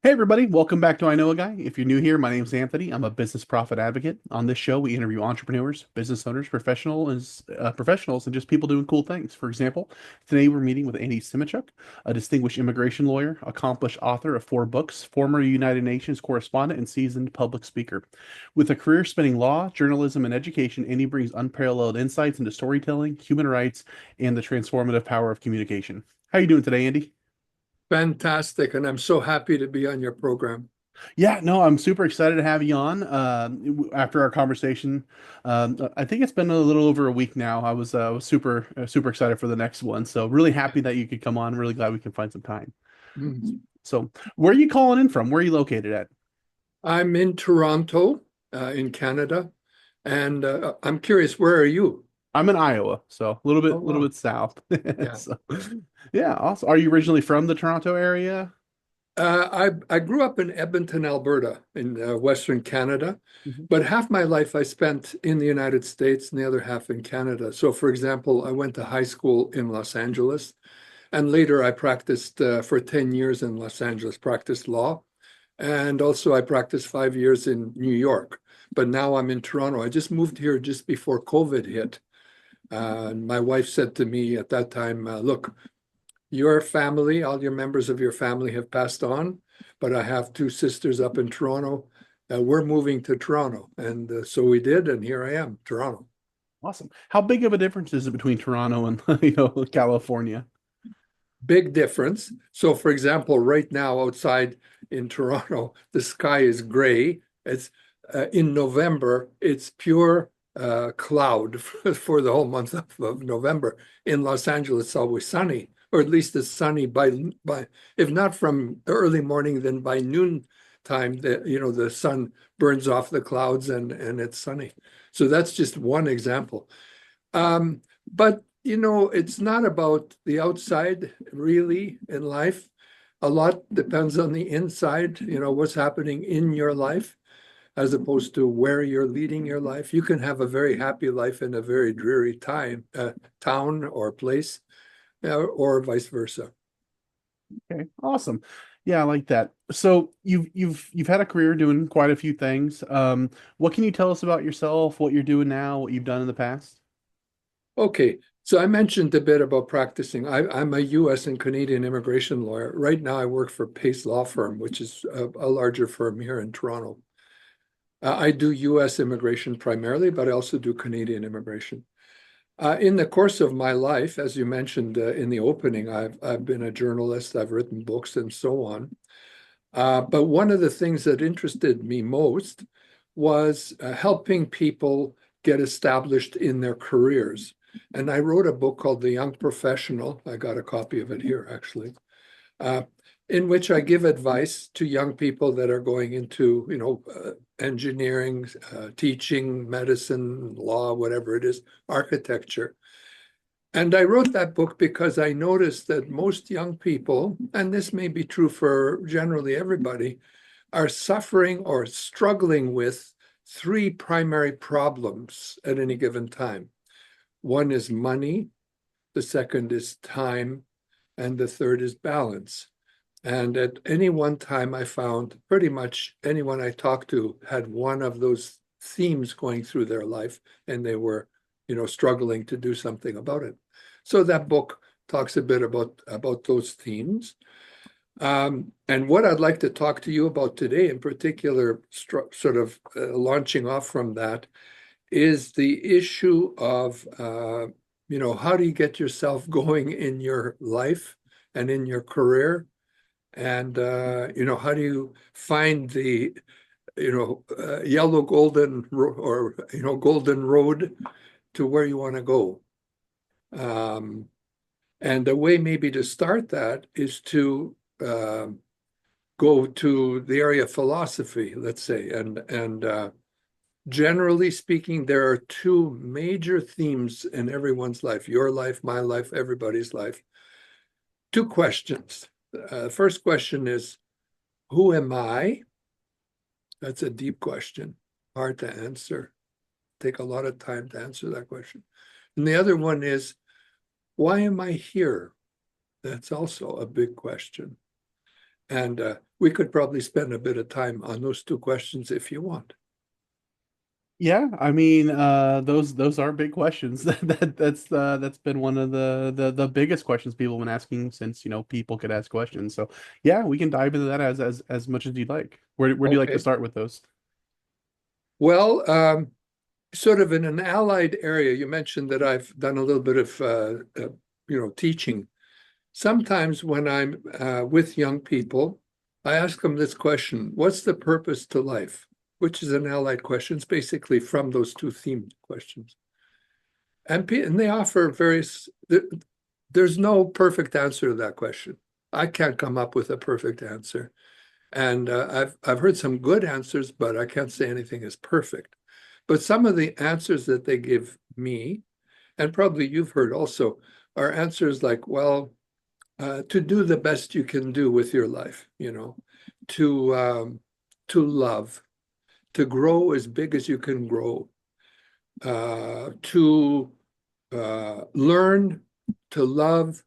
Hey everybody, welcome back to I Know a Guy. If you're new here, my name's Anthony. I'm a business profit advocate. On this show, we interview entrepreneurs, business owners, professionals, and just people doing cool things. For example, today we're meeting with Andy Semotiuk, a distinguished immigration lawyer, accomplished author of 4 books, former United Nations correspondent, and seasoned public speaker. With a career spanning law, journalism, and education, Andy brings unparalleled insights into storytelling, human rights, and the transformative power of communication. How are you doing today, Andy? Fantastic. And I'm so happy to be on your program. Yeah, no, I'm super excited to have you on. After our conversation, I think it's been a little over a week now. I was super excited for the next one. So really happy that you could come on. Really glad we can find some time. Mm. So where are you calling in from? Where are you located at? I'm in Toronto, in Canada. And I'm curious, where are you? I'm in Iowa, so Oh, little wow. bit south. Yeah. So, yeah, awesome. Are you originally from the Toronto area? I grew up in Edmonton, Alberta, in Western Canada, Mhm. but half my life I spent in the United States and the other half in Canada. So, for example, I went to high school in Los Angeles, and later I practiced for 10 years in Los Angeles, practiced law. And also, I practiced 5 years in New York, but now I'm in Toronto. I just moved here just before COVID hit. And my wife said to me at that time, look, your family, all your members of your family have passed on, but I have 2 sisters up in Toronto. We're moving to Toronto. And so we did, and here I am, Toronto. Awesome. How big of a difference is it between Toronto and California? Big difference. So, for example, right now outside in Toronto, the sky is gray. It's in November, it's pure cloud for the whole month of November. In Los Angeles, it's always sunny, or at least it's sunny by if not from the early morning, then by noon time, the sun burns off the clouds and it's sunny. So that's just one example. But it's not about the outside really in life. A lot depends on the inside, what's happening in your life, as opposed to where you're leading your life. You can have a very happy life in a very dreary town or place, or vice versa. Okay, awesome. Yeah, I like that. So you've had a career doing quite a few things. What can you tell us about yourself, what you're doing now, what you've done in the past? Okay, so I mentioned a bit about practicing. I'm a US and Canadian immigration lawyer. Right now, I work for Pace Law Firm, which is a larger firm here in Toronto. I do US immigration primarily, but I also do Canadian immigration. In the course of my life, as you mentioned in the opening, I've been a journalist, I've written books and so on. But one of the things that interested me most was helping people get established in their careers. And I wrote a book called The Young Professional. I got a copy of it here, actually, uh, in which I give advice to young people that are going into, engineering, teaching, medicine, law, whatever it is, architecture. And I wrote that book because I noticed that most young people, and this may be true for generally everybody, are suffering or struggling with 3 primary problems at any given time. One is money, the second is time, and the third is balance. And at any one time, I found pretty much anyone I talked to had one of those themes going through their life, and they were, struggling to do something about it. So that book talks a bit about those themes. And what I'd like to talk to you about today, in particular, sort of launching off from that, is the issue of, how do you get yourself going in your life and in your career? And how do you find the yellow or golden road to where you want to go? Um, and the way maybe to start that is to go to the area of philosophy, let's say, and generally speaking, there are 2 major themes in everyone's life: your life, my life, everybody's life. 2 questions. First question is, who am I? That's a deep question, hard to answer. Take a lot of time to answer that question. And the other one is, why am I here? That's also a big question. And we could probably spend a bit of time on those two questions if you want. Yeah, I mean, those are big questions. That's been one of the biggest questions people have been asking since, people could ask questions. So yeah, we can dive into that as much as you'd like. Where do you like to Okay. start with those? Well, sort of in an allied area, you mentioned that I've done a little bit of teaching. Sometimes when I'm with young people, I ask them this question: what's the purpose to life? Which is an allied question. It's basically from those two themed questions. And they offer various, there's no perfect answer to that question. I can't come up with a perfect answer. And I've heard some good answers, but I can't say anything is perfect. But some of the answers that they give me, and probably you've heard also, are answers like, well, to do the best you can do with your life, to love, to grow as big as you can grow, to learn, to love,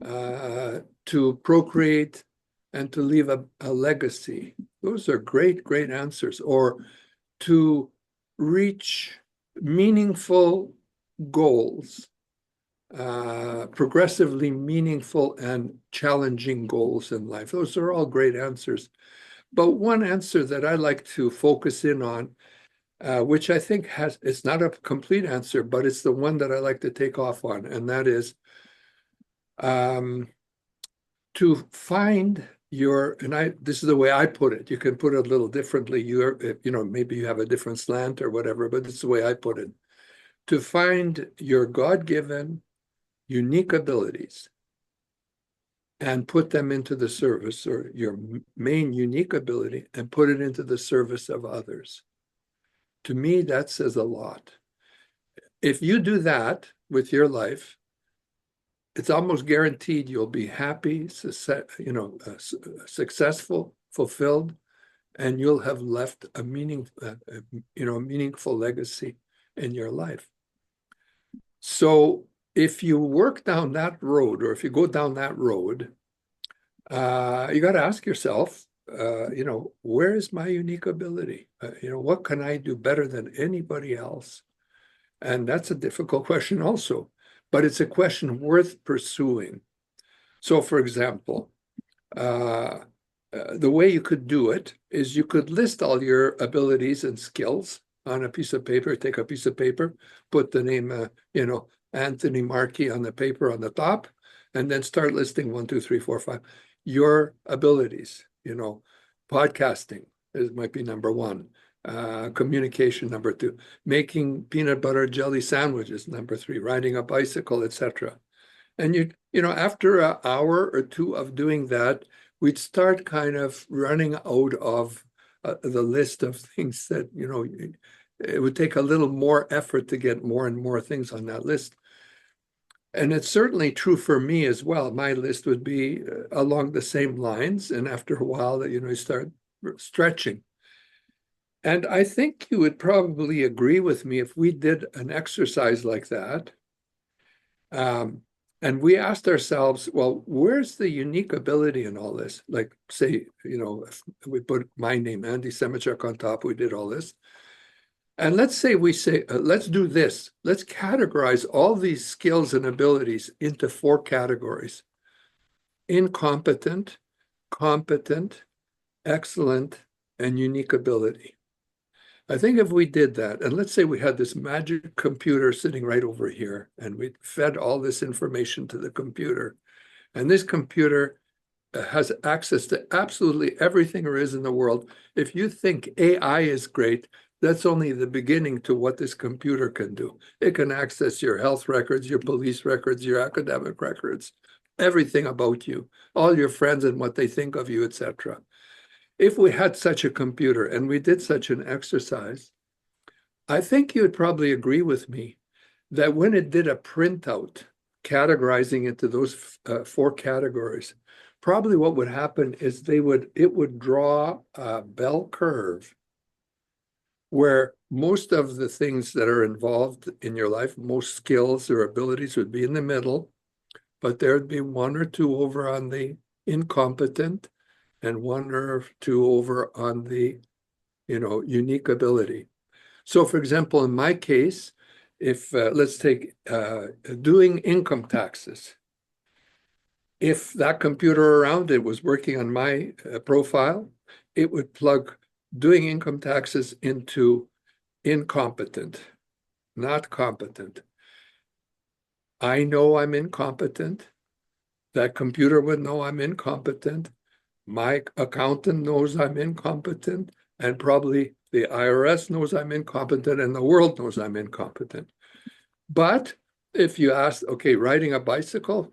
to procreate, and to leave a legacy. Those are great, great answers. Or to reach meaningful goals, progressively meaningful and challenging goals in life. Those are all great answers. But one answer that I like to focus in on, which I think it's not a complete answer, but it's the one that I like to take off on, and that is to find this is the way I put it. You can put it a little differently. Maybe you have a different slant or whatever, but it's the way I put it. To find your God-given unique abilities and put them into the service, or your main unique ability, and put it into the service of others. To me, that says a lot. If you do that with your life, it's almost guaranteed you'll be happy, successful, fulfilled, and you'll have left a meaningful legacy in your life. So if you work down that road, or if you go down that road, you got to ask yourself, where is my unique ability? What can I do better than anybody else? And that's a difficult question also, but it's a question worth pursuing. So, for example, the way you could do it is you could list all your abilities and skills on a piece of paper. Take a piece of paper, put the name, Anthony Markey on the paper on the top, and then start listing 1, 2, 3, 4, 5. Your abilities, podcasting might be number one. Communication, number two. Making peanut butter jelly sandwiches, number three. Riding a bicycle, etc. And after an hour or two of doing that, we'd start kind of running out of the list of things that, it would take a little more effort to get more and more things on that list. And it's certainly true for me as well. My list would be along the same lines. And after a while, you start stretching. And I think you would probably agree with me if we did an exercise like that. And we asked ourselves, well, where's the unique ability in all this? Like, say, if we put my name, Andy Semotiuk, on top, we did all this. And let's say let's do this. Let's categorize all these skills and abilities into 4 categories: incompetent, competent, excellent, and unique ability. I think if we did that, and let's say we had this magic computer sitting right over here, and we fed all this information to the computer, and this computer has access to absolutely everything there is in the world. If you think AI is great, that's only the beginning to what this computer can do. It can access your health records, your police records, your academic records, everything about you, all your friends and what they think of you, etc. If we had such a computer and we did such an exercise, I think you would probably agree with me that when it did a printout categorizing into those 4 categories, probably what would happen is it would draw a bell curve where most of the things that are involved in your life, most skills or abilities, would be in the middle, but there'd be 1 or 2 over on the incompetent, and one or two over on the, unique ability. So for example, in my case, if let's take doing income taxes. If that computer around it was working on my profile, it would plug doing income taxes into incompetent, not competent. I know I'm incompetent. That computer would know I'm incompetent. My accountant knows I'm incompetent, and probably the IRS knows I'm incompetent, and the world knows I'm incompetent. But if you ask, okay, riding a bicycle,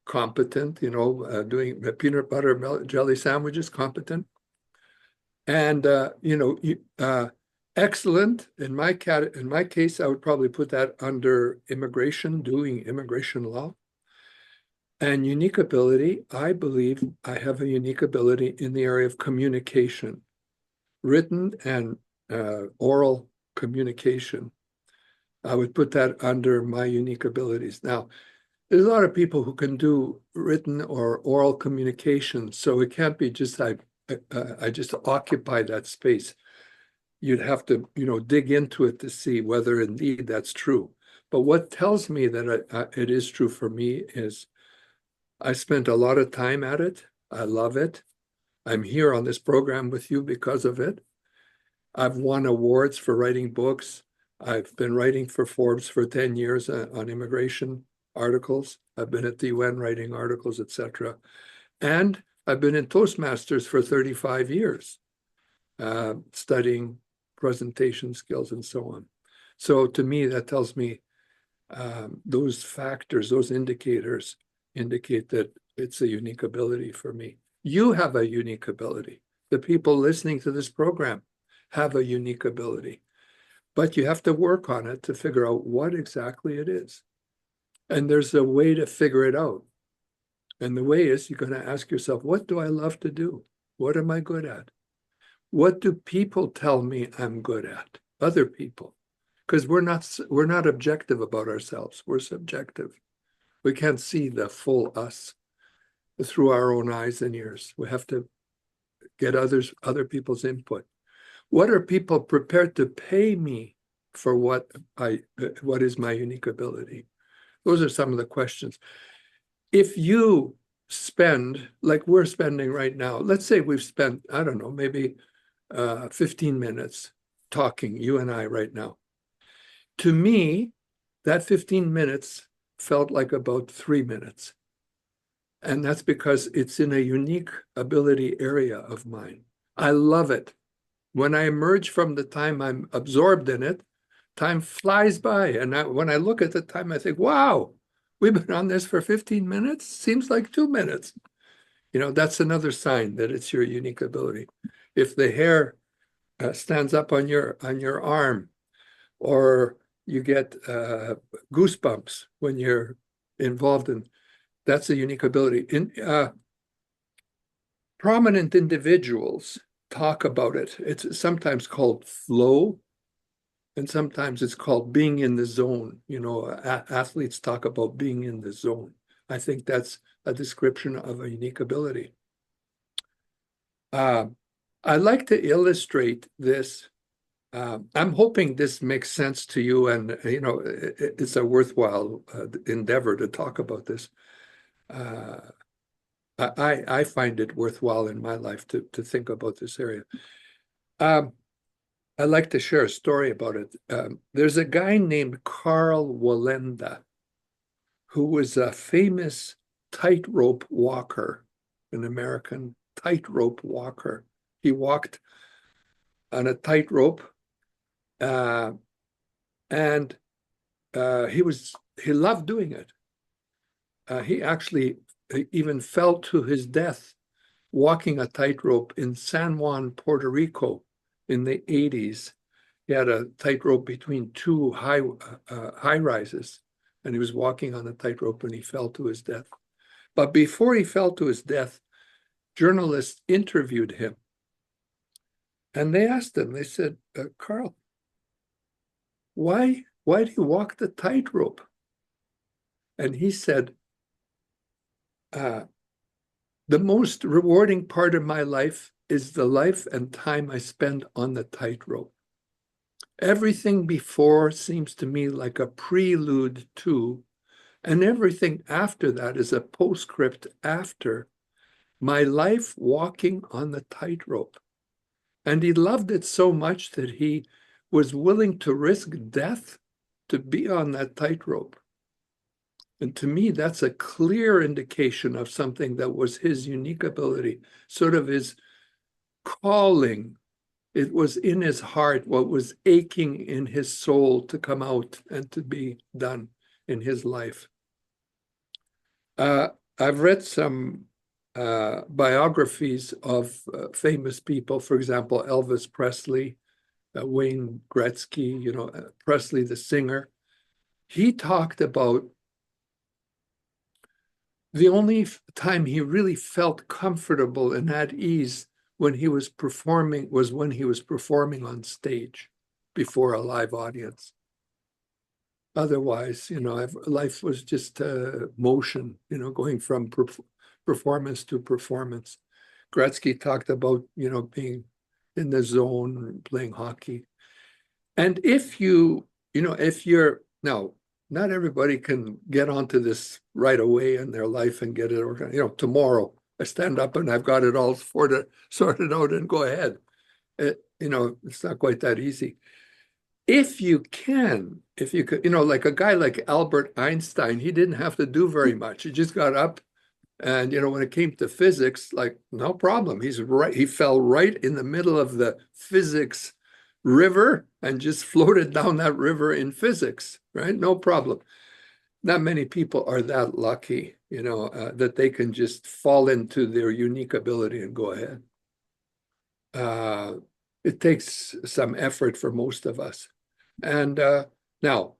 competent, doing peanut butter jelly sandwiches, competent. And, excellent. In my case, I would probably put that under immigration, doing immigration law. And unique ability, I believe I have a unique ability in the area of communication, written and oral communication. I would put that under my unique abilities. Now, there's a lot of people who can do written or oral communication, so it can't be just I just occupy that space. You'd have to, dig into it to see whether indeed that's true. But what tells me that it is true for me is I spent a lot of time at it. I love it. I'm here on this program with you because of it. I've won awards for writing books. I've been writing for Forbes for 10 years on immigration articles. I've been at the UN writing articles, etc. And I've been in Toastmasters for 35 years, studying presentation skills and so on. So to me, that tells me those factors, those indicators indicate that it's a unique ability for me. You have a unique ability. The people listening to this program have a unique ability, but you have to work on it to figure out what exactly it is. And there's a way to figure it out. And the way is you're going to ask yourself, what do I love to do? What am I good at? What do people tell me I'm good at? Other people. Because we're not objective about ourselves. We're subjective. We can't see the full us through our own eyes and ears. We have to get other people's input. What are people prepared to pay me for what is my unique ability? Those are some of the questions. If you spend, like we're spending right now, let's say we've spent, I don't know, maybe 15 minutes talking, you and I right now. To me, that 15 minutes felt like about 3 minutes. And that's because it's in a unique ability area of mine. I love it. When I emerge from the time I'm absorbed in it, time flies by. And when I look at the time, I think, wow, we've been on this for 15 minutes. Seems like 2 minutes. That's another sign that it's your unique ability. If the hair stands up on your arm, or you get goosebumps when you're involved in, that's a unique ability. Prominent individuals talk about it. It's sometimes called flow, and sometimes it's called being in the zone. Athletes talk about being in the zone. I think that's a description of a unique ability. I like to illustrate this. I'm hoping this makes sense to you, and it's a worthwhile endeavor to talk about this. I find it worthwhile in my life to think about this area. I'd like to share a story about it. There's a guy named Carl Wallenda, who was a famous tightrope walker, an American tightrope walker. He walked on a tightrope, and he loved doing it. He actually even fell to his death walking a tightrope in San Juan, Puerto Rico in the 80s. He had a tightrope between two high rises, and he was walking on a tightrope and he fell to his death. But before he fell to his death, journalists interviewed him. And they asked him, they said, Carl, why do you walk the tightrope? And he said, The most rewarding part of my life is the life and time I spend on the tightrope. Everything before seems to me like a prelude to, and everything after that is a postscript after my life walking on the tightrope. And he loved it so much that he was willing to risk death to be on that tightrope. And to me, that's a clear indication of something that was his unique ability, sort of his calling. It was in his heart, what was aching in his soul to come out and to be done in his life. I've read some biographies of famous people, for example, Elvis Presley, Wayne Gretzky, Presley the singer. He talked about the only time he really felt comfortable and at ease when he was performing was when he was performing on stage before a live audience. Otherwise, life was just motion, going from performance to performance. Gretzky talked about, being in the zone, playing hockey. And if you're now, not everybody can get onto this right away in their life and get it organized. Tomorrow I stand up and I've got it all sorted out and go ahead. It's not quite that easy. If you could, like a guy like Albert Einstein, he didn't have to do very much. He just got up and, when it came to physics, like no problem. He fell right in the middle of the physics river and just floated down that river in physics, right? No problem. Not many people are that lucky, that they can just fall into their unique ability and go ahead. It takes some effort for most of us. And now,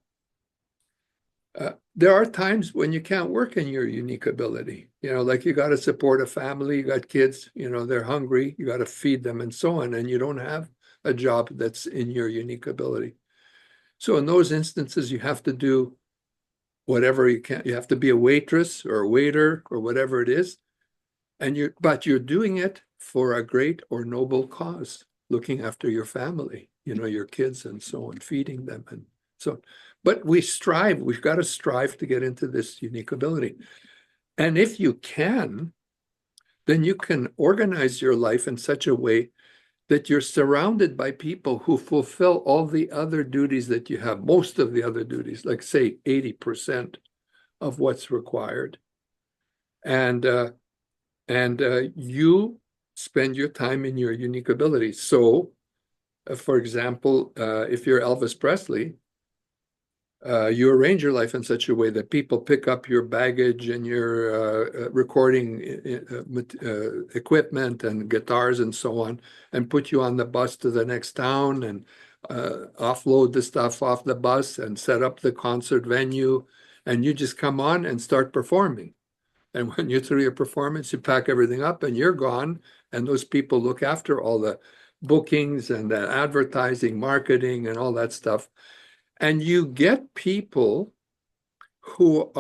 there are times when you can't work in your unique ability. Like you got to support a family, you got kids, they're hungry, you got to feed them and so on, and you don't have a job that's in your unique ability. So in those instances, you have to do whatever you can. You have to be a waitress or a waiter or whatever it is, but you're doing it for a great or noble cause, looking after your family, your kids and so on, feeding them and so. But we've got to strive to get into this unique ability. And if you can, then you can organize your life in such a way that you're surrounded by people who fulfill all the other duties that you have, most of the other duties, like say 80% of what's required. And you spend your time in your unique ability. So, for example, if you're Elvis Presley, you arrange your life in such a way that people pick up your baggage and your recording equipment and guitars and so on, and put you on the bus to the next town and offload the stuff off the bus and set up the concert venue. And you just come on and start performing. And when you're through your performance, you pack everything up and you're gone. And those people look after all the bookings and the advertising, marketing, and all that stuff. And you get people who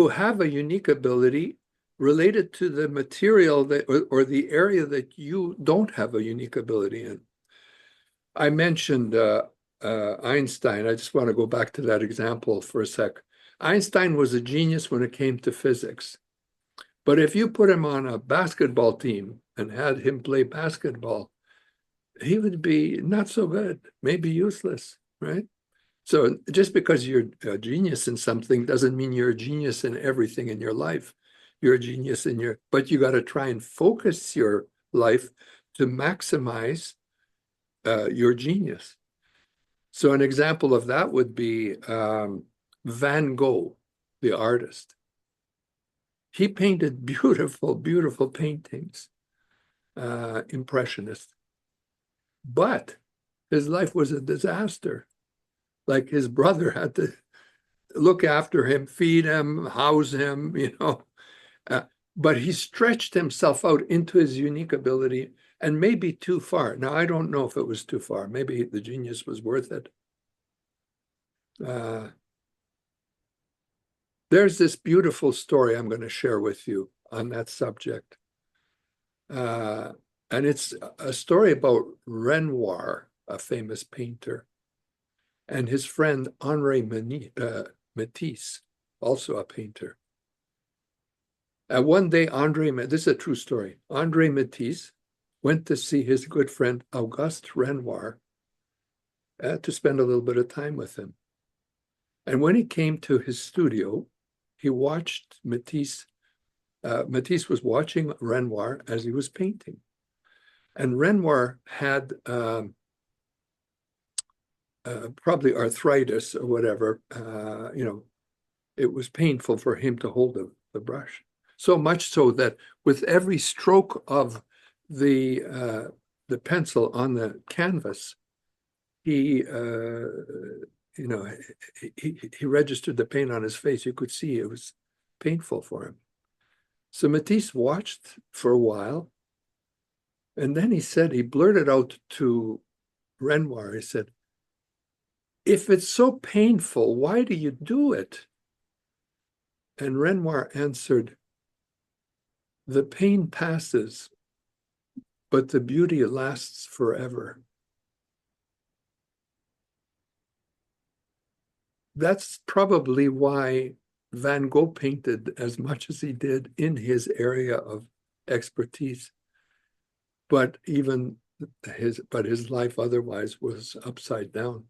have a unique ability related to the material or the area that you don't have a unique ability in. I mentioned Einstein. I just want to go back to that example for a sec. Einstein was a genius when it came to physics. But if you put him on a basketball team and had him play basketball, he would be not so good, maybe useless, right? So just because you're a genius in something doesn't mean you're a genius in everything in your life. You're a genius but you got to try and focus your life to maximize your genius. So an example of that would be Van Gogh, the artist. He painted beautiful, beautiful paintings, impressionist. But his life was a disaster. Like his brother had to look after him, feed him, house him, but he stretched himself out into his unique ability and maybe too far. Now, I don't know if it was too far. Maybe the genius was worth it. There's this beautiful story I'm going to share with you on that subject. And it's a story about Renoir, a famous painter, and his friend Matisse, also a painter. One day, this is a true story, Andre Matisse went to see his good friend Auguste Renoir to spend a little bit of time with him. And when he came to his studio, he watched Matisse. Matisse was watching Renoir as he was painting. And Renoir had probably arthritis or whatever. It was painful for him to hold the brush. So much so that with every stroke of the pencil on the canvas, he registered the pain on his face. You could see it was painful for him. So Matisse watched for a while, and then he blurted out to Renoir, he said, "If it's so painful, why do you do it?" And Renoir answered, "The pain passes, but the beauty lasts forever." That's probably why Van Gogh painted as much as he did in his area of expertise. But his life otherwise was upside down.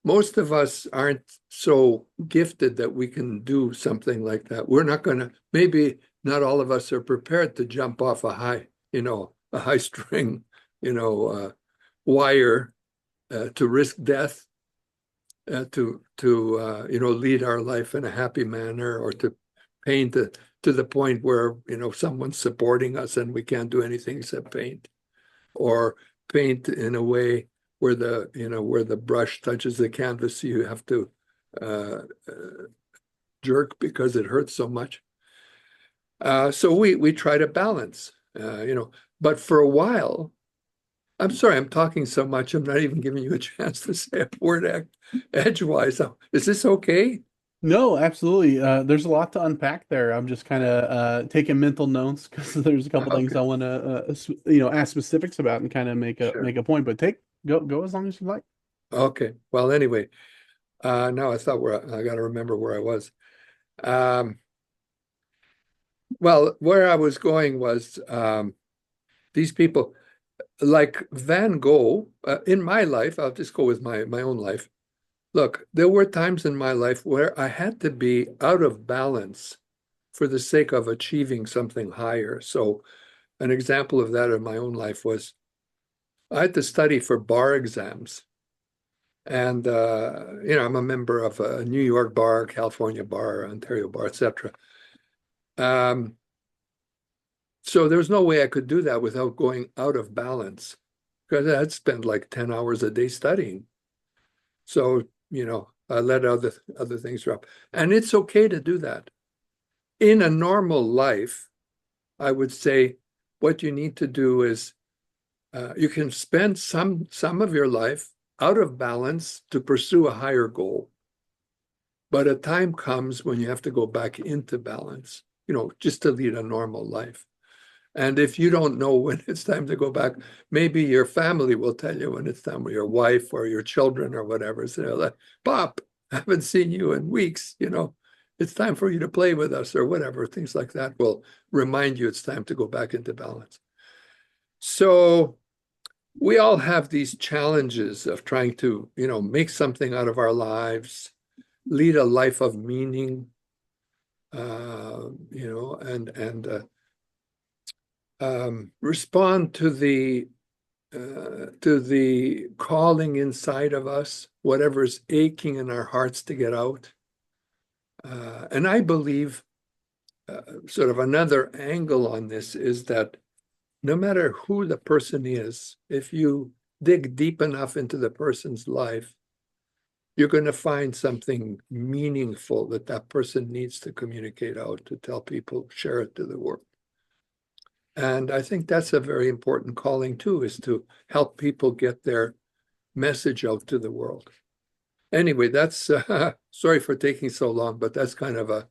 Most of us aren't so gifted that we can do something like that. We're not going to, maybe not all of us are prepared to jump off a high string, wire to risk death, to lead our life in a happy manner, or to paint to the point where, someone's supporting us and we can't do anything except paint, or paint in a way where the brush touches the canvas, so you have to jerk because it hurts so much. So we try to balance, but for a while, I'm sorry, I'm talking so much, I'm not even giving you a chance to say a word edgewise. Is this okay? No, absolutely. There's a lot to unpack there. I'm just kind of taking mental notes because there's a couple things Okay, I want to ask specifics about and kind of make sure. a point. But go as long as you like. Okay. Well, anyway, now I got to remember where I was. Um, well, where I was going was these people like Van Gogh. In my life, I'll just go with my own life. Look, there were times in my life where I had to be out of balance for the sake of achieving something higher. So an example of that in my own life was I had to study for bar exams. And, I'm a member of a New York bar, California bar, Ontario bar, etc. So there was no way I could do that without going out of balance, because I'd spend like 10 hours a day studying. So, I let other things drop. And it's okay to do that. In a normal life, I would say what you need to do is you can spend some of your life out of balance to pursue a higher goal. But a time comes when you have to go back into balance, just to lead a normal life. And if you don't know when it's time to go back, maybe your family will tell you when it's time, or your wife or your children or whatever. So they're like, "Pop, I haven't seen you in weeks, it's time for you to play with us," or whatever. Things like that will remind you it's time to go back into balance. So we all have these challenges of trying to, make something out of our lives, lead a life of meaning, and respond to the calling inside of us, whatever's aching in our hearts to get out. And I believe sort of another angle on this is that no matter who the person is, if you dig deep enough into the person's life, you're going to find something meaningful that person needs to communicate out, to tell people, share it to the world. And I think that's a very important calling too, is to help people get their message out to the world. Anyway, that's sorry for taking so long, but that's kind of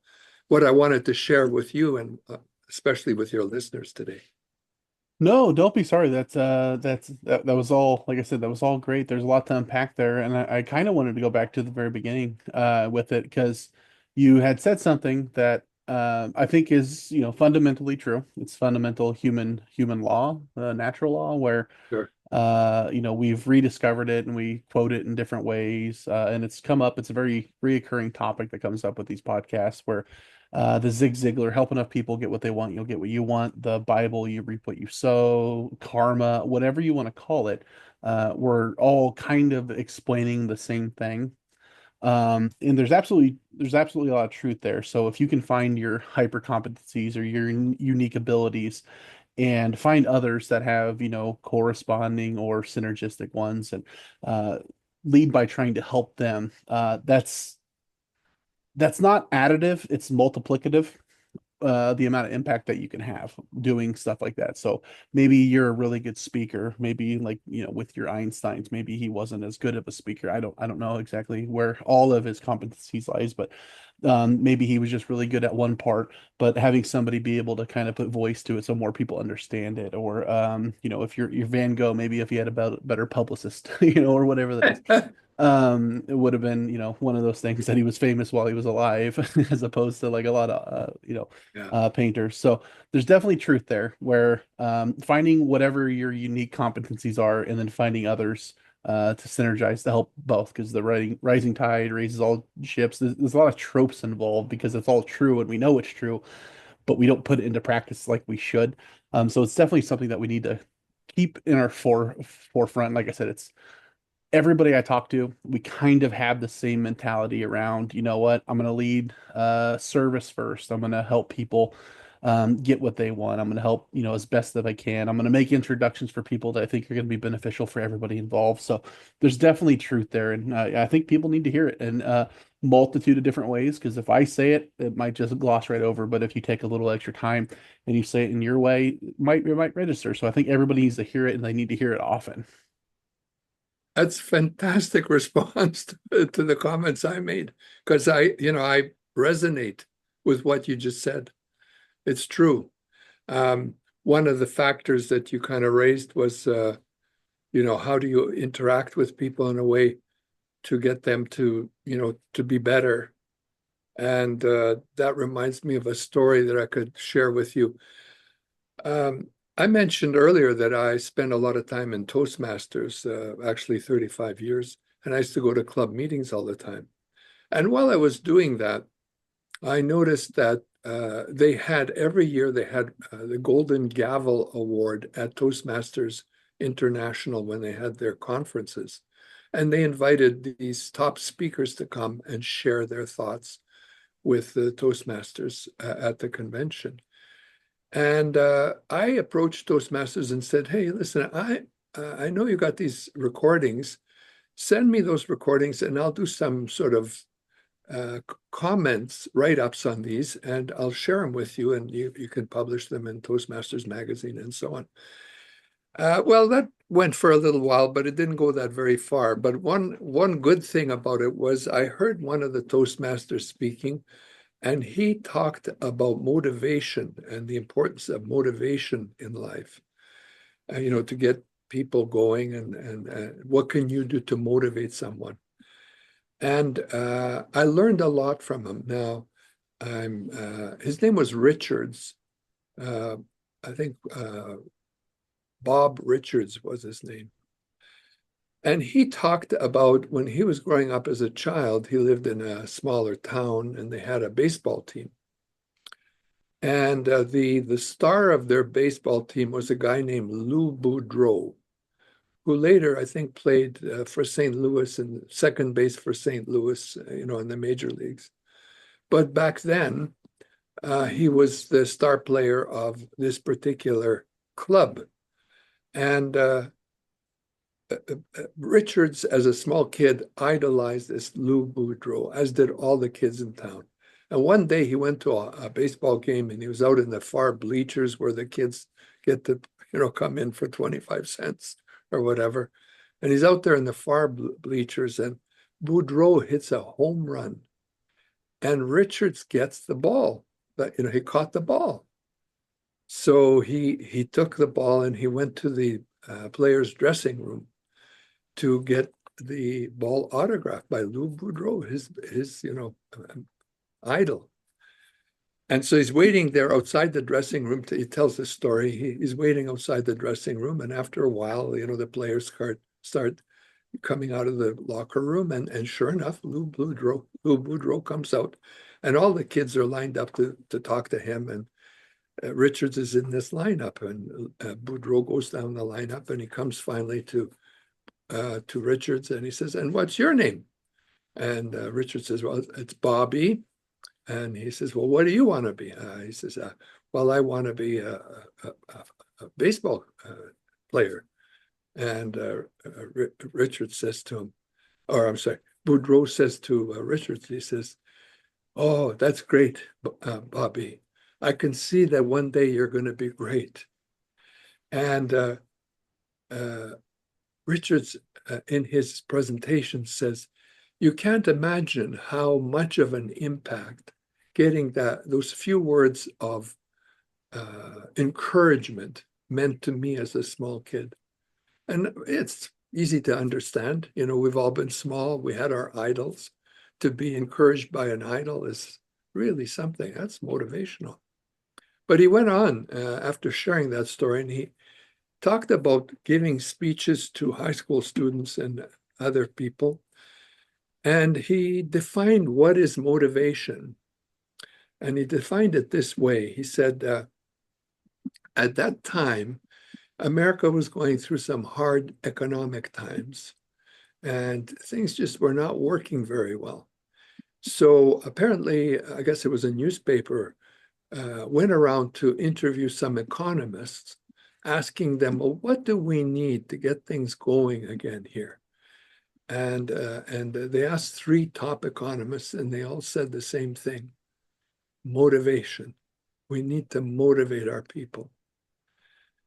what I wanted to share with you. And especially with your listeners today. No, don't be sorry. That was all, like I said, that was all great. There's a lot to unpack there, and I kind of wanted to go back to the very beginning with it because you had said something that I think is, fundamentally true. It's fundamental human law, natural law, where Sure. we've rediscovered it and we quote it in different ways. And it's come up, it's a very reoccurring topic that comes up with these podcasts where the Zig Ziglar, help enough people get what they want, you'll get what you want. The Bible, you reap what you sow, karma, whatever you want to call it. We're all kind of explaining the same thing. And there's absolutely a lot of truth there. So if you can find your hyper competencies or your unique abilities and find others that have, corresponding or synergistic ones and uh, lead by trying to help them. That's not additive, it's multiplicative, the amount of impact that you can have doing stuff like that. So maybe you're a really good speaker. Maybe like, with your Einsteins, maybe he wasn't as good of a speaker. I don't know exactly where all of his competencies lies, but maybe he was just really good at one part, but having somebody be able to kind of put voice to it so more people understand it. Or if you're Van Gogh, maybe if he had a better publicist, or whatever that is. It would have been, one of those things that he was famous while he was alive, as opposed to like a lot of, Yeah. painters. So there's definitely truth there where finding whatever your unique competencies are and then finding others to synergize to help both because the rising tide raises all ships. There's a lot of tropes involved because it's all true and we know it's true, but we don't put it into practice like we should. So it's definitely something that we need to keep in our forefront. Like I said, it's everybody I talk to, we kind of have the same mentality around, you know what, I'm going to lead service first. I'm going to help people get what they want. I'm going to help, as best that I can. I'm going to make introductions for people that I think are going to be beneficial for everybody involved. So there's definitely truth there. And I think people need to hear it in a multitude of different ways. Because if I say it, it might just gloss right over. But if you take a little extra time and you say it in your way, it might register. So I think everybody needs to hear it and they need to hear it often. That's fantastic response to the comments I made because I resonate with what you just said. It's true. One of the factors that you kind of raised was, how do you interact with people in a way to get them to be better? And that reminds me of a story that I could share with you. Um, I mentioned earlier that I spent a lot of time in Toastmasters, actually 35 years, and I used to go to club meetings all the time. And while I was doing that, I noticed that every year they had the Golden Gavel Award at Toastmasters International when they had their conferences. And they invited these top speakers to come and share their thoughts with the Toastmasters at the convention. And I approached Toastmasters and said, "Hey, listen, I know you got these recordings. Send me those recordings, and I'll do some sort of comments, write-ups on these, and I'll share them with you, and you can publish them in Toastmasters magazine and so on." Well, that went for a little while, but it didn't go that very far. But one good thing about it was I heard one of the Toastmasters speaking, and he talked about motivation and the importance of motivation in life, to get people going and what can you do to motivate someone. And I learned a lot from him. Now, his name was Richards. Uh, I think Bob Richards was his name. And he talked about when he was growing up as a child, he lived in a smaller town and they had a baseball team. And the star of their baseball team was a guy named Lou Boudreau, who later, I think, played for St. Louis and second base for St. Louis, in the major leagues. But back then, he was the star player of this particular club. And Richards, as a small kid, idolized this Lou Boudreau, as did all the kids in town. And one day he went to a baseball game and he was out in the far bleachers where the kids get to, come in for 25 cents or whatever. And he's out there in the far bleachers and Boudreau hits a home run and Richards gets the ball. But, he caught the ball. So he took the ball and he went to the players' dressing room to get the ball autographed by Lou Boudreau, his idol. And so he's waiting there outside the dressing room. He tells the story. He's waiting outside the dressing room, and after a while, the players start coming out of the locker room, and sure enough, Lou Boudreau comes out, and all the kids are lined up to talk to him, and Richards is in this lineup, and Boudreau goes down the lineup, and he comes finally to Richards, and he says, "And what's your name?" And Richards says, "Well, it's Bobby." And he says, "Well, what do you want to be?" He says, "Well, I want to be a baseball player." And Richard says to him, or I'm sorry, Boudreau says to Richards, he says, "Oh, that's great, Bobby. I can see that one day you're going to be great." And uh, Richards, in his presentation, says, "You can't imagine how much of an impact getting those few words of encouragement meant to me as a small kid." And it's easy to understand. We've all been small. We had our idols. To be encouraged by an idol is really something. That's motivational. But he went on after sharing that story, and he talked about giving speeches to high school students and other people. And he defined what is motivation. And he defined it this way. He said, at that time, America was going through some hard economic times, and things just were not working very well. So apparently, I guess it was a newspaper, went around to interview some economists, asking them, "Well, what do we need to get things going again here?" And they asked three top economists, and they all said the same thing: motivation. We need to motivate our people.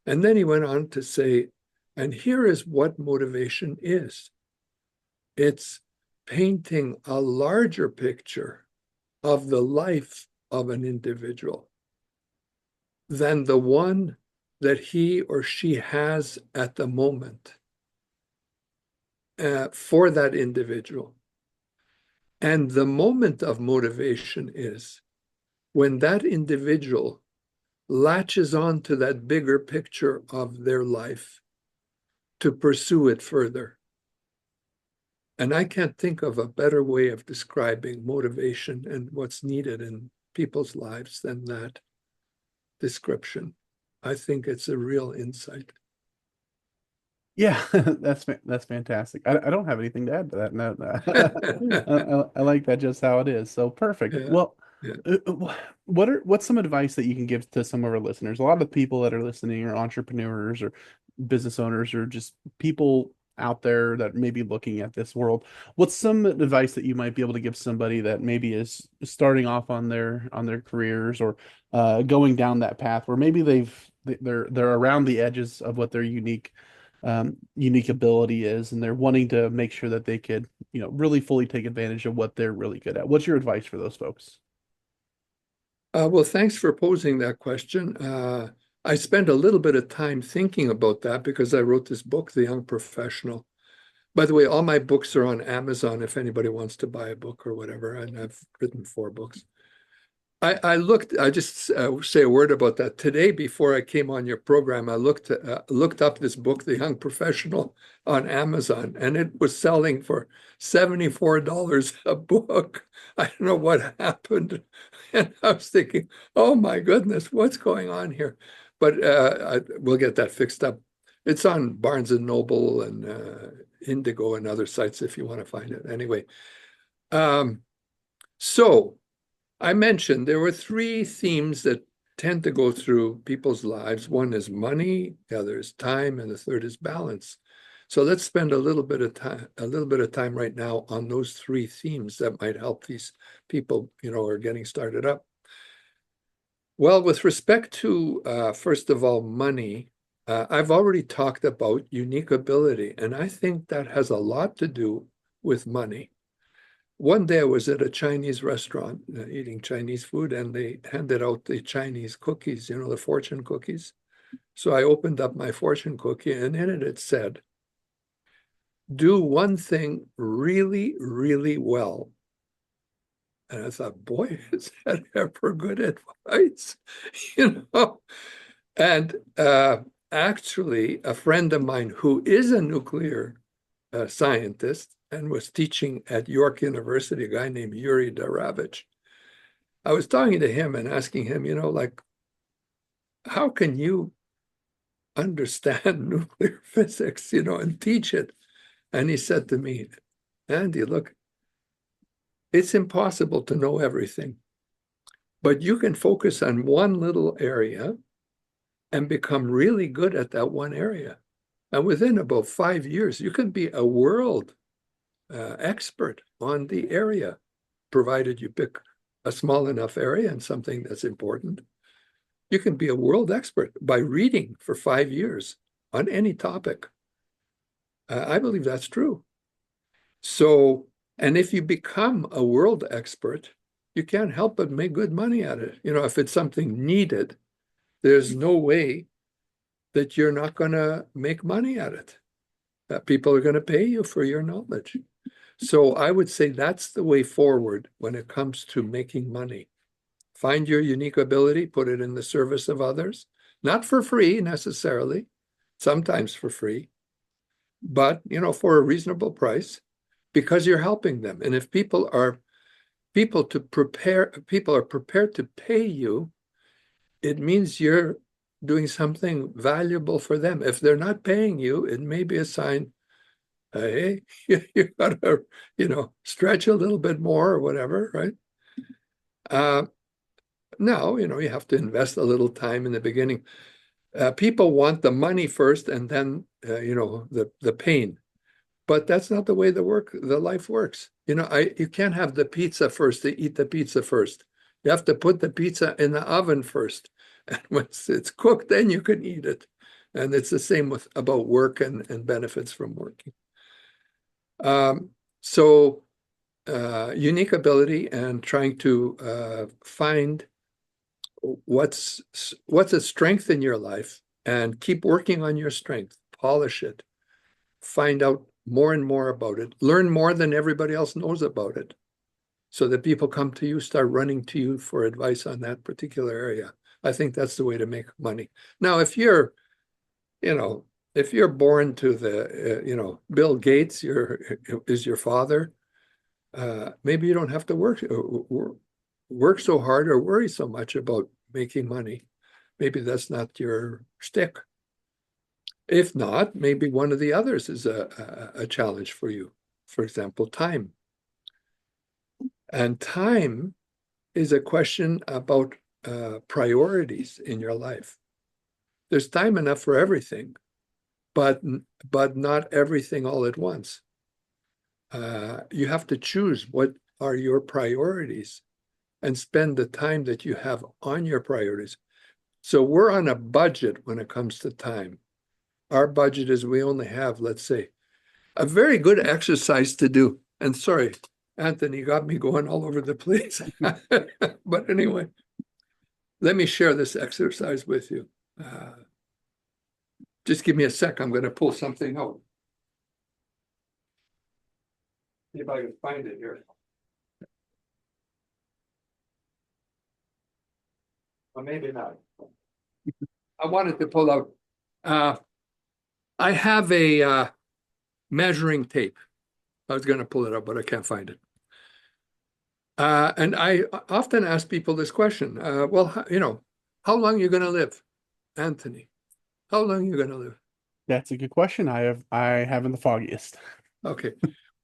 And then he went on to say, and here is what motivation is: it's painting a larger picture of the life of an individual than the one that he or she has at the moment for that individual. And the moment of motivation is when that individual latches on to that bigger picture of their life to pursue it further. And I can't think of a better way of describing motivation and what's needed in people's lives than that description. I think it's a real insight. Yeah, that's fantastic. I don't have anything to add to that. No, I like that just how it is. So perfect. Yeah, Well, yeah. what's some advice that you can give to some of our listeners? A lot of the people that are listening are entrepreneurs or business owners or just people out there that may be looking at this world. What's some advice that you might be able to give somebody that maybe is starting off on their careers or going down that path where maybe they're around the edges of what their unique ability is, and they're wanting to make sure that they could, really fully take advantage of what they're really good at. What's your advice for those folks? Well, thanks for posing that question. I spent a little bit of time thinking about that because I wrote this book, The Young Professional. By the way, all my books are on Amazon if anybody wants to buy a book or whatever, and I've written 4 books. I just say a word about that. Today, before I came on your program, I looked up this book, The Young Professional, on Amazon, and it was selling for $74 a book. I don't know what happened. And I was thinking, oh my goodness, what's going on here? But we'll get that fixed up. It's on Barnes and Noble and Indigo and other sites if you want to find it. Anyway, so I mentioned there were 3 themes that tend to go through people's lives. One is money, the other is time, and the third is balance. So let's spend a little bit of time right now on those 3 themes that might help these people, who are getting started up. Well, with respect to, first of all, money, I've already talked about unique ability, and I think that has a lot to do with money. one day I was at a Chinese restaurant eating Chinese food, and they handed out the Chinese cookies, you know, the fortune cookies. So I opened up my fortune cookie, and in it said, do one thing really, really well. And I thought, boy, is that ever good advice, you know? And actually, a friend of mine who is a nuclear scientist and was teaching at York University, a guy named Yuri Daravich, I was talking to him and asking him, you know, like, how can you understand nuclear physics, you know, and teach it? And he said to me, Andy, look, it's impossible to know everything, but you can focus on one little area and become really good at that one area. And within about 5 years, you can be a world expert on the area, provided you pick a small enough area and something that's important. You can be a world expert by reading for 5 years on any topic. I believe that's true. So, and if you become a world expert, you can't help but make good money at it. You know, if it's something needed, there's no way that you're not going to make money at it. That people are going to pay you for your knowledge. So I would say that's the way forward when it comes to making money. Find your unique ability, put it in the service of others, not for free necessarily, sometimes for free, but, you know, for a reasonable price, because you're helping them. And if people are prepared to pay you, it means you're doing something valuable for them. If they're not paying you, it may be a sign, hey, you gotta, you know, stretch a little bit more or whatever, right? No, you know, you have to invest a little time in the beginning. People want the money first and then, you know, the pain. But that's not the way the life works. You know, you can't have the pizza first to eat the pizza first. You have to put the pizza in the oven first. And once it's cooked, then you can eat it. And it's the same about work and benefits from working. So unique ability and trying to find what's a strength in your life and keep working on your strength, polish it, find out more and more about it, learn more than everybody else knows about it, so that people come to you, start running to you for advice on that particular area. I think that's the way to make money. Now, if you're, you know, if you're born to the, you know, Bill Gates is your father, maybe you don't have to work so hard or worry so much about making money. Maybe that's not your shtick. If not, maybe one of the others is a challenge for you. For example, time. And time is a question about priorities in your life. There's time enough for everything, but not everything all at once. You have to choose what are your priorities and spend the time that you have on your priorities. So we're on a budget when it comes to time. Our budget is we only have, let's say, a very good exercise to do. And sorry, Anthony got me going all over the place. But anyway, let me share this exercise with you. Just give me a sec. I'm going to pull something out. See if I can find it here. Or maybe not. I wanted to pull out. I have a measuring tape. I was going to pull it up, but I can't find it. And I often ask people this question. Well, you know, how long are you going to live, Anthony? How long are you going to live? That's a good question. I haven't the foggiest. Okay.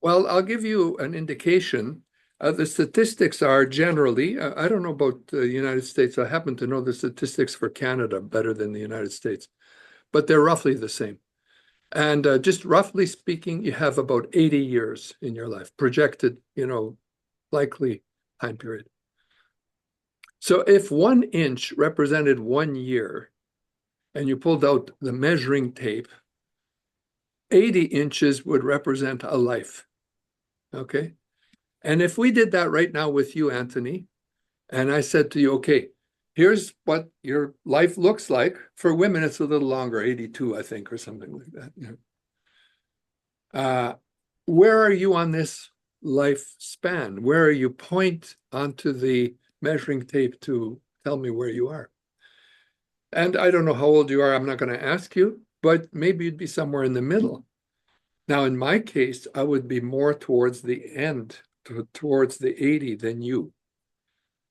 Well, I'll give you an indication. The statistics are generally, I don't know about the United States. I happen to know the statistics for Canada better than the United States, but they're roughly the same. And just roughly speaking, you have about 80 years in your life, projected, you know, likely time period. So if 1 inch represented 1 year, and you pulled out the measuring tape, 80 inches would represent a life. Okay. And if we did that right now with you, Anthony, and I said to you, okay, here's what your life looks like. For women, it's a little longer, 82, I think, or something like that. Where are you on this lifespan? Where are you? Point onto the measuring tape to tell me where you are. And I don't know how old you are. I'm not going to ask you, but maybe you'd be somewhere in the middle. Now, in my case, I would be more towards the end, towards the 80 than you.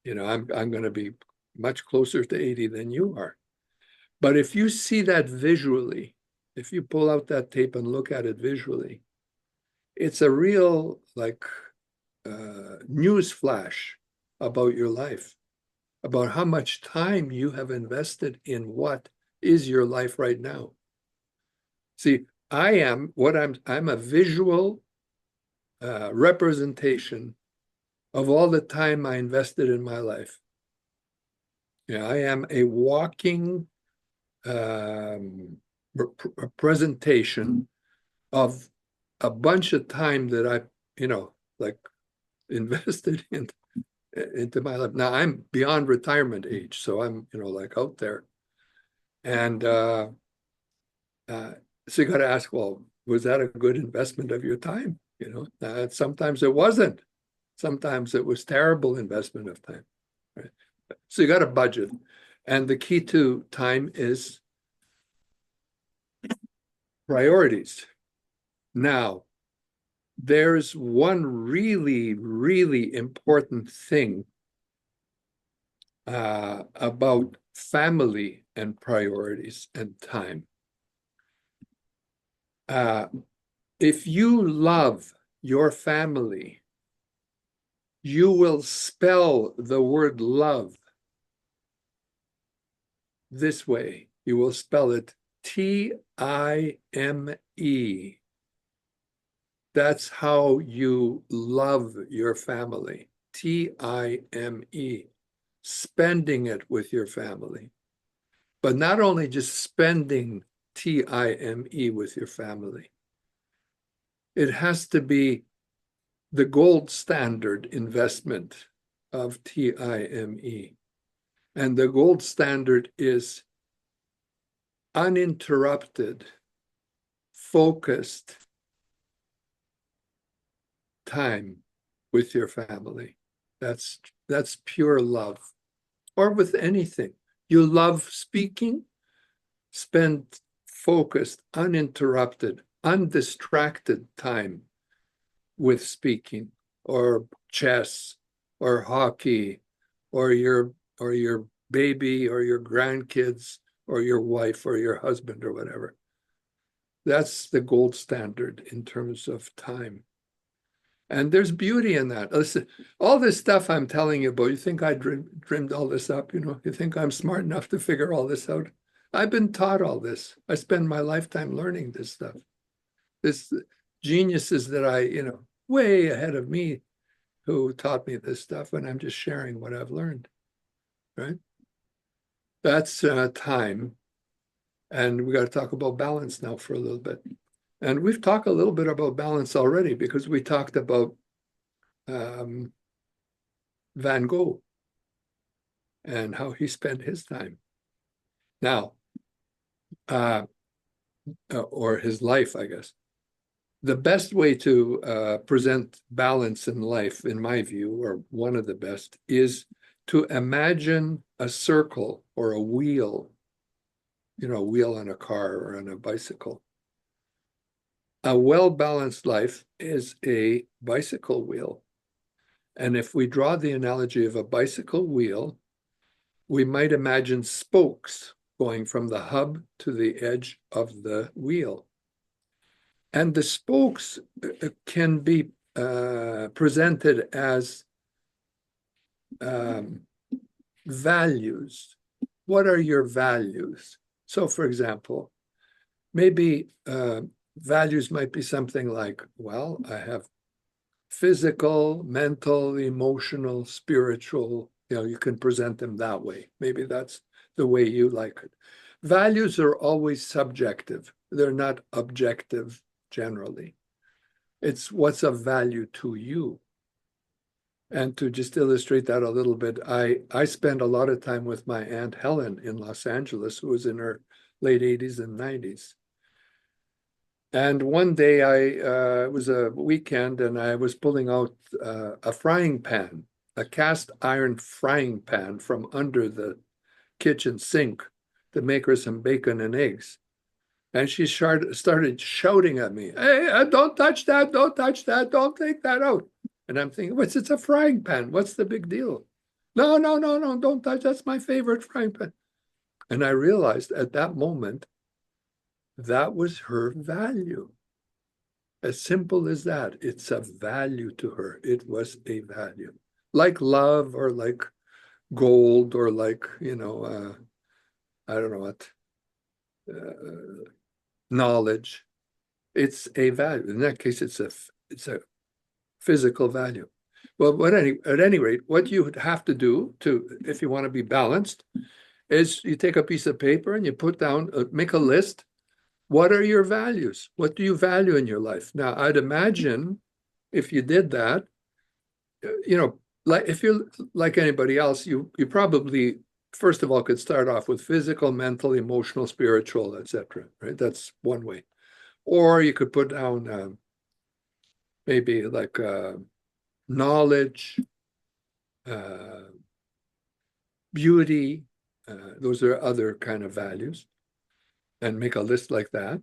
I'm going to be much closer to 80 than you are. But if you see that visually, if you pull out that tape and look at it visually, it's a real news flash about your life, about how much time you have invested in what is your life right now. See, I'm a visual representation of all the time I invested in my life. I am a walking presentation of a bunch of time that I, invested into my life. Now I'm beyond retirement age, so I'm, out there. And so you got to ask, well, was that a good investment of your time? Sometimes it wasn't. Sometimes it was terrible investment of time. Right? So you got to budget. And the key to time is priorities. Now, there's one really, really important thing about family and priorities and time. If you love your family, you will spell the word love this way. You will spell it T-I-M-E. That's how you love your family. T-I-M-E. Spending it with your family. But not only just spending T-I-M-E with your family. It has to be the gold standard investment of T-I-M-E. And the gold standard is uninterrupted, focused time with your family. That's pure love. Or with anything. You love speaking, spend focused, uninterrupted, undistracted time with speaking, or chess, or hockey, or your baby, or your grandkids, or your wife, or your husband, or whatever. That's the gold standard in terms of time. And there's beauty in that. Listen, all this stuff I'm telling you about, you think I dreamed all this up? You think I'm smart enough to figure all this out? I've been taught all this. I spend my lifetime learning this stuff. This geniuses that way ahead of me who taught me this stuff, and I'm just sharing what I've learned, right? That's time. And we got to talk about balance now for a little bit. And we've talked a little bit about balance already because we talked about Van Gogh and how he spent his time. Now, or his life, I guess. The best way to present balance in life, in my view, or one of the best, is to imagine a circle or a wheel, a wheel on a car or on a bicycle. A well-balanced life is a bicycle wheel. And if we draw the analogy of a bicycle wheel, we might imagine spokes going from the hub to the edge of the wheel. And the spokes can be presented as values. What are your values? So, for example, maybe values might be something like, well, I have physical, mental, emotional, spiritual. You can present them that way. Maybe that's the way you like it. Values are always subjective. They're not objective generally. It's what's of value to you. And to just illustrate that a little bit, I spent a lot of time with my Aunt Helen in Los Angeles, who was in her late 80s and 90s. And one day it was a weekend, and I was pulling out a frying pan, a cast iron frying pan from under the kitchen sink to make her some bacon and eggs. And she started shouting at me, "Hey, don't touch that, don't touch that, don't take that out." And I'm thinking, what's it's a frying pan? What's the big deal? No, no, no, no, don't touch. That's my favorite frying pan. And I realized at that moment that was her value. As simple as that. It's a value to her. It was a value. Like love or like gold or like, I don't know what, knowledge. It's a value. In that case, it's a physical value. Well, at any rate, what you would have to do if you want to be balanced, is you take a piece of paper and you put down, make a list. What are your values? What do you value in your life? Now, I'd imagine if you did that, like if you're like anybody else, you probably first of all could start off with physical, mental, emotional, spiritual, etc. Right? That's one way. Or you could put down maybe like knowledge, uh, beauty. Those are other kind of values, and make a list like that.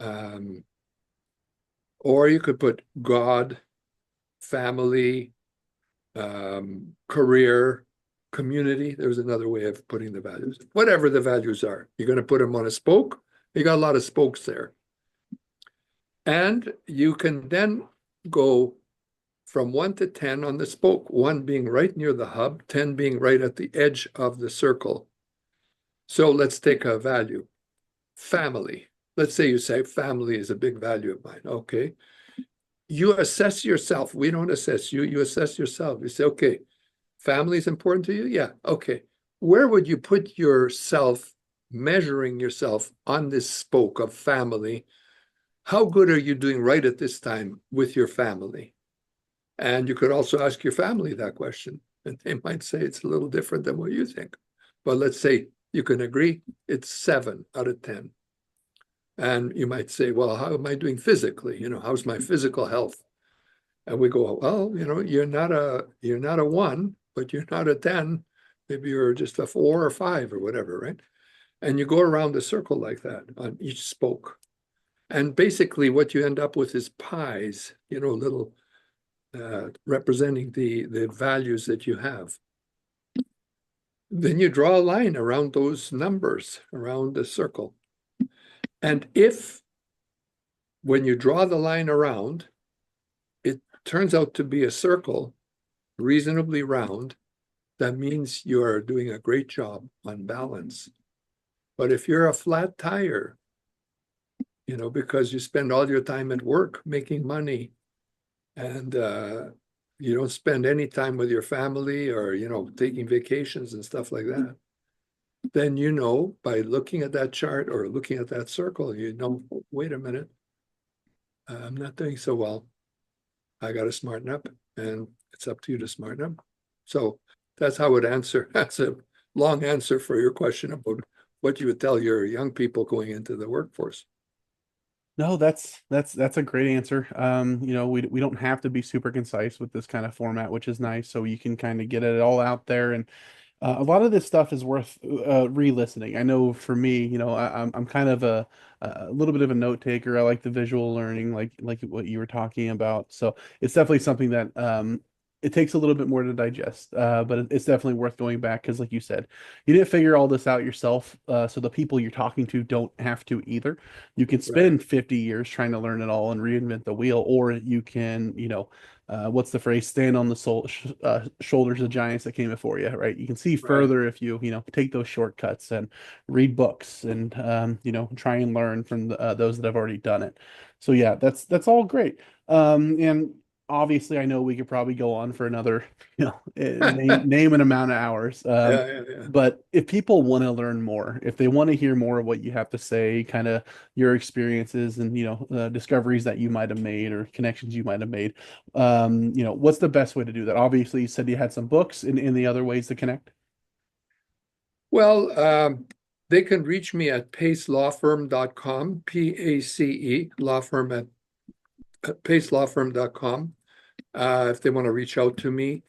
Um, or you could put God, family, career, community. There's another way of putting the values. Whatever the values are, you're going to put them on a spoke. You got a lot of spokes there. And you can then go from 1 to 10 on the spoke, 1 being right near the hub, 10 being right at the edge of the circle. So let's take a value. Family. Let's say you say family is a big value of mine. Okay. You assess yourself. We don't assess you. You assess yourself. You say, okay, family is important to you? Yeah. Okay. Where would you put yourself, measuring yourself on this spoke of family? How good are you doing right at this time with your family? And you could also ask your family that question, and they might say it's a little different than what you think. But let's say you can agree it's 7 out of 10. And you might say, well, how am I doing physically? How's my physical health? And we go, well, you're not a 1, but you're not a 10. Maybe you're just a 4 or 5 or whatever, right? And you go around the circle like that on each spoke. And basically what you end up with is pies, little representing the values that you have. Then you draw a line around those numbers, around the circle. And if, when you draw the line around, it turns out to be a circle, reasonably round, that means you are doing a great job on balance. But if you're a flat tire, because you spend all your time at work making money, and you don't spend any time with your family or, taking vacations and stuff like that, then by looking at that chart or looking at that circle, wait a minute, I'm not doing so well. I got to smarten up, and it's up to you to smarten up. So that's how I would answer. That's a long answer for your question about what you would tell your young people going into the workforce. No, that's a great answer. We don't have to be super concise with this kind of format, which is nice. So you can kind of get it all out there, and a lot of this stuff is worth re-listening. I know for me, I'm kind of a little bit of a note taker. I like the visual learning, like what you were talking about. So it's definitely something that it takes a little bit more to digest, but it's definitely worth going back because, like you said, you didn't figure all this out yourself. So the people you're talking to don't have to either. You can Right, spend 50 years trying to learn it all and reinvent the wheel, or you can, what's the phrase? Stand on the shoulders of giants that came before you, right? You can see right. further if you, take those shortcuts and read books and, try and learn from those that have already done it. So yeah, that's all great. And obviously I know we could probably go on for another, name an amount of hours. Yeah, yeah, yeah. But if people want to learn more, if they want to hear more of what you have to say, kind of your experiences and discoveries that you might have made or connections you might have made, what's the best way to do that? Obviously, you said you had some books in the other ways to connect. Well, they can reach me at pacelawfirm.com, PACE, law firm at pacelawfirm.com, if they want to reach out to me.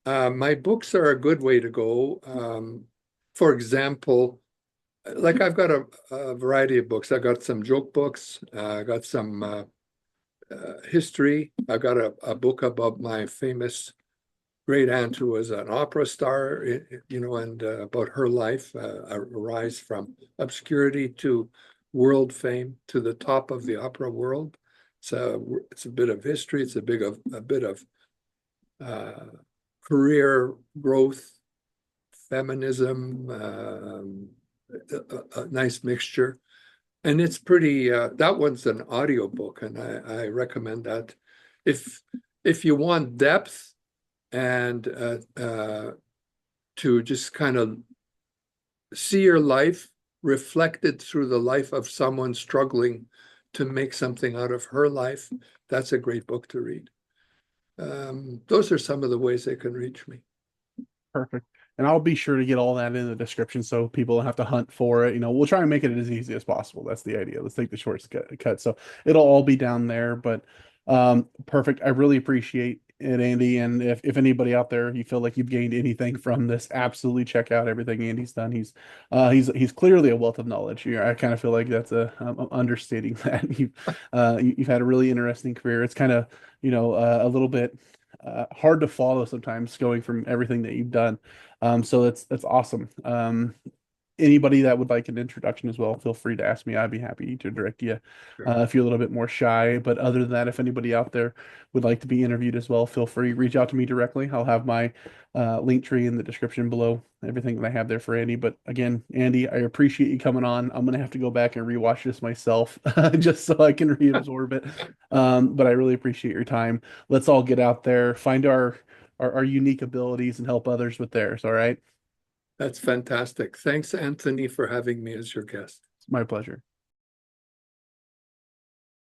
My books are a good way to go. For example, like I've got a variety of books. I got some joke books. I got some history. I got a book about my famous great aunt who was an opera star, and about her life, a rise from obscurity to world fame to the top of the opera world. So it's a bit of history. It's a bit of uh, career growth, feminism, a nice mixture. And it's pretty, that one's an audio book, and I recommend that. If if you want depth and to just kind of see your life reflected through the life of someone struggling to make something out of her life, that's a great book to read. Those are some of the ways they can reach me. Perfect. And I'll be sure to get all that in the description so people don't have to hunt for it. We'll try and make it as easy as possible. That's the idea. Let's take the shortcut. So it'll all be down there. But perfect. I really appreciate it, Andy. And if anybody out there you feel like you've gained anything from this, absolutely check out everything Andy's done. He's clearly a wealth of knowledge. I kind of feel like that's understating that. You've had a really interesting career. It's kind of a little bit hard to follow sometimes going from everything that you've done. So that's awesome. Anybody that would like an introduction as well, feel free to ask me. I'd be happy to direct you Sure. if you're a little bit more shy. But other than that, if anybody out there would like to be interviewed as well, feel free reach out to me directly. I'll have my link tree in the description below, everything that I have there for Andy. But again, Andy, I appreciate you coming on. I'm gonna have to go back and rewatch this myself just so I can reabsorb it. But I really appreciate your time. Let's all get out there, find our unique abilities and help others with theirs. All right. That's fantastic. Thanks, Anthony, for having me as your guest. It's my pleasure.